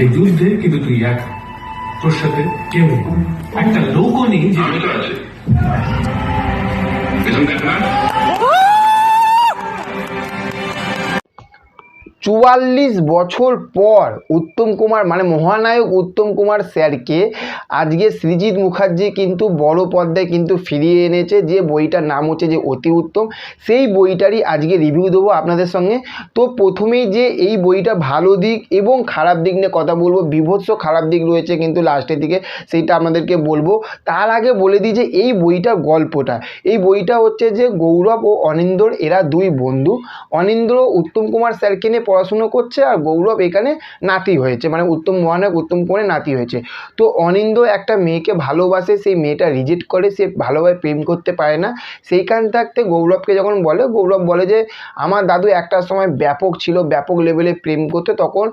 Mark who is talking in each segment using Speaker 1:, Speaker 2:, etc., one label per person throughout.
Speaker 1: এই যুদ্ধে কিন্তু তুই এক, তোর সাথে কেউ নেই, একটা লোকও নেই যে
Speaker 2: আমি তো আছি। পেছন দেখ না।
Speaker 3: ৪৪ বছর পর উত্তম কুমার মানে মহানায়ক উত্তম কুমার স্যারকে আজকে সৃজিত মুখার্জি কিন্তু বড় পর্দায় কিন্তু ফিরিয়ে এনেছে। যে বইটার নাম হচ্ছে যে অতি উত্তম, সেই বইটারই আজকে রিভিউ দেবো আপনাদের সঙ্গে। তো প্রথমেই যে এই বইটা ভালো দিক এবং খারাপ দিক নিয়ে কথা বলবো, বিভৎস খারাপ দিক রয়েছে কিন্তু লাস্টের দিকে, সেইটা আপনাদেরকে বলবো। তার আগে বলে দিই যে এই বইটার গল্পটা, এই বইটা হচ্ছে যে গৌরব ও অনিন্দর, এরা দুই বন্ধু। অনিন্দ্র উত্তম কুমার স্যারকে নিয়ে পড়াশুনো করছে আর গৌরব এখানে নাতি হয়েছে, মানে মহানায়ক উত্তম কুমারের নাতি হয়েছে। তো অনিন্দ্র একটা মেয়েকে ভালোবাসে, সেই মেয়েটা রিজেক্ট করে, সে ভালোভাবে প্রেম করতে পারে না। সেইখান থাকতে গৌরবকে যখন বলে, গৌরব বলে যে আমার দাদু একটা সময় ব্যাপক ছিল, ব্যাপক লেভেলে প্রেম করতে। তখন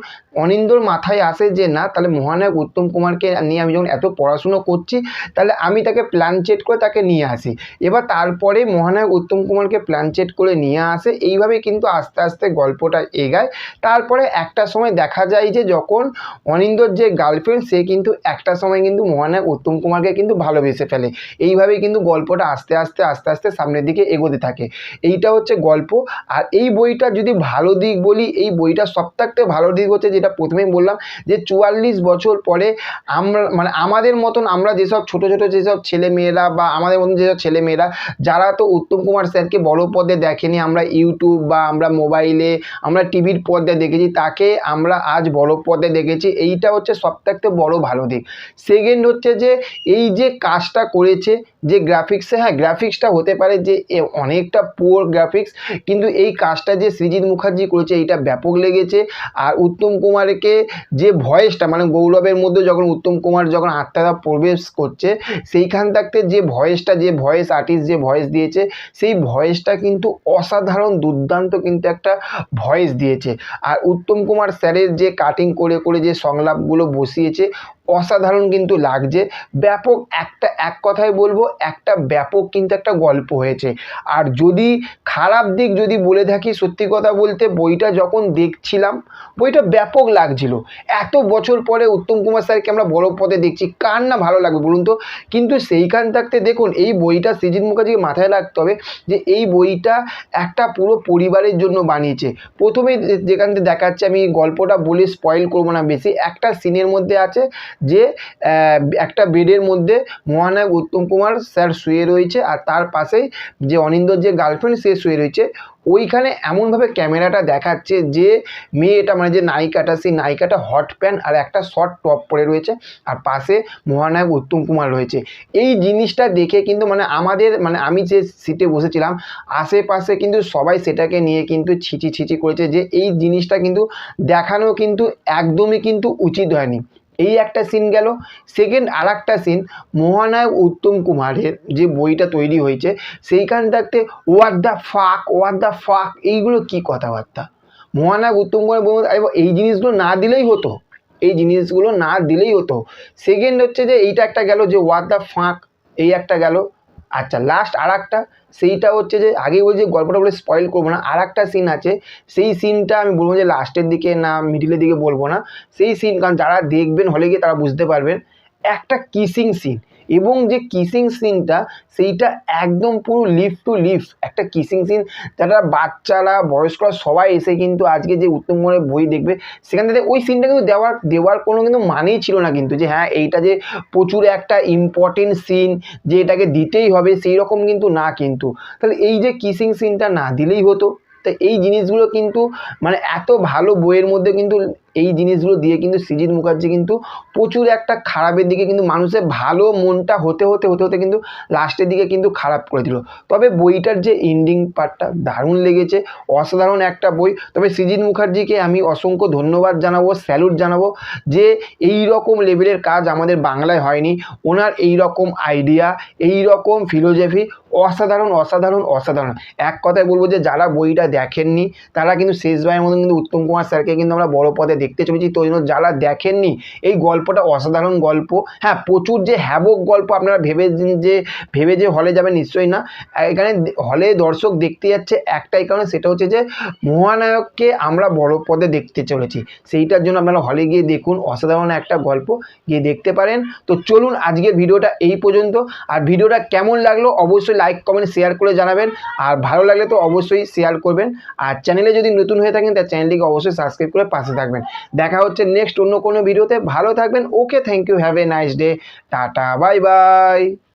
Speaker 3: অনিন্দ্রর মাথায় আসে যে না, তাহলে মহানায়ক উত্তম কুমারকে নিয়ে আমি যখন এত পড়াশুনো করছি, তাহলে আমি তাকে প্ল্যান চেট করে তাকে নিয়ে আসি। এবার তারপরে মহানায়ক উত্তম কুমারকে প্ল্যান চেট করে নিয়ে আসে। এইভাবে কিন্তু আস্তে আস্তে গল্পটা এগায়। তারপরে একটা সময় দেখা যায় যে যখন অনিন্দ্যর যে গার্লফ্রেন্ড, সে কিন্তু একটা সময় কিন্তু মহানায়ক উত্তম কুমারকে কিন্তু ভালোবেসে ফেলে। এইভাবেই কিন্তু গল্পটা আস্তে আস্তে আস্তে আস্তে সামনের দিকে এগোতে থাকে। এইটা হচ্ছে গল্প। আর এই বইটা যদি ভালো দিক বলি, এই বইটা সবথেকে ভালো দিক হচ্ছে যেটা প্রথমেই বললাম, যে ৪৪ বছর পরে আমরা মানে আমাদের মতন, আমরা যেসব ছোটো ছোটো যেসব ছেলেমেয়েরা বা আমাদের মতন যেসব ছেলেমেয়েরা যারা তো উত্তম কুমার স্যারকে বড় পর্দায় দেখেনি, আমরা ইউটিউব বা আমরা মোবাইলে আমরা টিভির পর্দায় দেখেছি, তাকে আমরা আজ বড় পর্দায় দেখেছি। এইটা হচ্ছে সবথেকে বড় ভালো দিক। সেকেন্ড হচ্ছে যে এই যে কাজটা করেছে, যে গ্রাফিক্সে, হ্যাঁ গ্রাফিক্সটা হতে পারে যে অনেকটা পুয়ার গ্রাফিক্স, কিন্তু এই কাজটা যে সৃজিত মুখার্জি করেছে এইটা ব্যাপক লেগেছে। আর উত্তম কুমারকে যে ভয়েসটা, মানে গৌরবের মধ্যে যখন উত্তম কুমার যখন আত্মাটা প্রবেশ করছে, সেইখান থাকতে যে ভয়েসটা, যে ভয়েস আর্টিস্ট যে ভয়েস দিয়েছে, সেই ভয়েসটা কিন্তু অসাধারণ দুর্দান্ত কিন্তু একটা ভয়েস দিয়েছে। আর উত্তম কুমার স্যারের যে কাটিং করে করে যে সংলাপগুলো বসিয়েছে, অসাধারণ কিন্তু লাগছে। ব্যাপক একটা, এক কথায় বলবো একটা ব্যাপক কিন্তু একটা গল্প হয়েছে। আর যদি খারাপ দিক যদি বলে থাকি, সত্যি কথা বলতে বইটা যখন দেখছিলাম বইটা ব্যাপক লাগছিল। এত বছর পরে উত্তম কুমার স্যারকে আমরা বড় পদে দেখছি, কার না ভালো লাগবে বলুন তো। কিন্তু সেইখান থাকতে দেখুন, এই বইটা সৃজিত মুখার্জিকে মাথায় রাখতে হবে যে এই বইটা একটা পুরো পরিবারের জন্য বানিয়েছে। প্রথমে যেখান থেকে দেখাচ্ছে, আমি গল্পটা বলে স্পয়েল করবো না বেশি, একটা সিনের মধ্যে আছে যে একটা বেডের মধ্যে মহানায়ক উত্তম কুমার স্যার শুয়ে রয়েছে, আর তার পাশেই যে অনিন্দ্যর যে গার্লফ্রেন্ড সে শুয়ে রয়েছে। ওইখানে এমনভাবে ক্যামেরাটা দেখাচ্ছে যে মেয়েটা, মানে যে নায়িকাটা, সেই নায়িকাটা হট প্যান্ট আর একটা শর্ট টপ পরে রয়েছে, আর পাশে মহানায়ক উত্তম কুমার রয়েছে। এই জিনিসটা দেখে কিন্তু মানে আমাদের, মানে আমি যে সিটে বসেছিলাম আশেপাশে কিন্তু সবাই সেটাকে নিয়ে কিন্তু ছিচি ছিচি করেছে যে এই জিনিসটা কিন্তু দেখানো কিন্তু একদমই কিন্তু উচিত হয়নি। এই একটা সিন গেল। সেকেন্ড আর একটা সিন, মহানায়ক উত্তম কুমারের যে বইটা তৈরি হয়েছে, সেইখান থাকতে হোয়াট দ্য ফাক এইগুলো কী কথাবার্তা। মহানায়ক উত্তম কুমার বলবো এই জিনিসগুলো না দিলেই হতো, এই জিনিসগুলো না দিলেই হতো। সেকেন্ড হচ্ছে যে এইটা একটা গেল, যে হোয়াট দ্য ফাক এই একটা গেল। আচ্ছা, লাস্ট আর একটা, সেইটা হচ্ছে যে আগেই বলছি গল্পটা বলে স্পয়েল করবো না, আর একটা সিন আছে, সেই সিনটা আমি বলবো যে লাস্টের দিকে না মিডিলের দিকে বলবো না, সেই সিন, কারণ যারা দেখবেন হলে গিয়ে তারা বুঝতে পারবেন। একটা কিসিং সিন, এবং যে কিসিং সিনটা সেইটা একদম পুরো লিফট টু লিফট একটা কিসিং সিন, যারা বাচ্চারা বয়স্করা সবাই এসে কিন্তু আজকে যে উত্তম কুমারের বই দেখবে, সেখান থেকে ওই সিনটা কিন্তু দেওয়ার কোনো কিন্তু মানেই ছিল না কিন্তু, যে হ্যাঁ এইটা যে প্রচুর একটা ইম্পর্টেন্ট সিন যে এটাকে দিতেই হবে সেই রকম কিন্তু না। কিন্তু তাহলে এই যে কিসিং সিনটা না দিলেই হতো। তো এই জিনিসগুলো কিন্তু মানে এত ভালো বইয়ের মধ্যে কিন্তু এই জিনিসগুলো দিয়ে কিন্তু সৃজিত মুখার্জি কিন্তু প্রচুর একটা খারাপের দিকে, কিন্তু মানুষের ভালো মনটা হতে হতে হতে হতে কিন্তু লাস্টের দিকে কিন্তু খারাপ করে দিল। তবে বইটার যে এন্ডিং পার্টটা দারুণ লেগেছে, অসাধারণ একটা বই। তবে সৃজিত মুখার্জিকে আমি অসংখ্য ধন্যবাদ জানাবো, স্যালুট জানাবো, যে এই রকম লেভেলের কাজ আমাদের বাংলায় হয়নি। ওনার এই রকম আইডিয়া, এই রকম ফিলোসফি অসাধারণ অসাধারণ অসাধারণ। এক কথায় বলবো যে যারা বইটা দেখেননি তারা কিন্তু শেষবারের মতন কিন্তু উত্তম কুমার স্যারকে কিন্তু আমরা বড় পদে দেখতে চলেছি। তো জন্য যারা দেখেননি এই গল্পটা অসাধারণ গল্প। হ্যাঁ, প্রচুর যে হ্যাবক গল্প আপনারা ভেবে যে হলে যাবেন, নিশ্চয়ই না। এখানে হলে দর্শক দেখতে যাচ্ছে একটাই কারণে, সেটা হচ্ছে যে মহানায়ককে আমরা বড় পদে দেখতে চলেছি। সেইটার জন্য আপনারা হলে গিয়ে দেখুন, অসাধারণ একটা গল্প, গিয়ে দেখতে পারেন। তো চলুন আজকের ভিডিওটা এই পর্যন্ত। আর ভিডিওটা কেমন লাগলো অবশ্যই লাইক কমেন্ট শেয়ার করে জানাবেন, আর ভালো লাগলে তো অবশ্যই শেয়ার করবেন। আর চ্যানেলে যদি নতুন হয়ে থাকেন তার চ্যানেলটিকে অবশ্যই সাবস্ক্রাইব করে পাশে থাকবেন। দেখা হচ্ছে নেক্সট অন্য কোনো ভিডিওতে। ভালো থাকবেন। Okay, thank you, have a nice day, tata, bye by.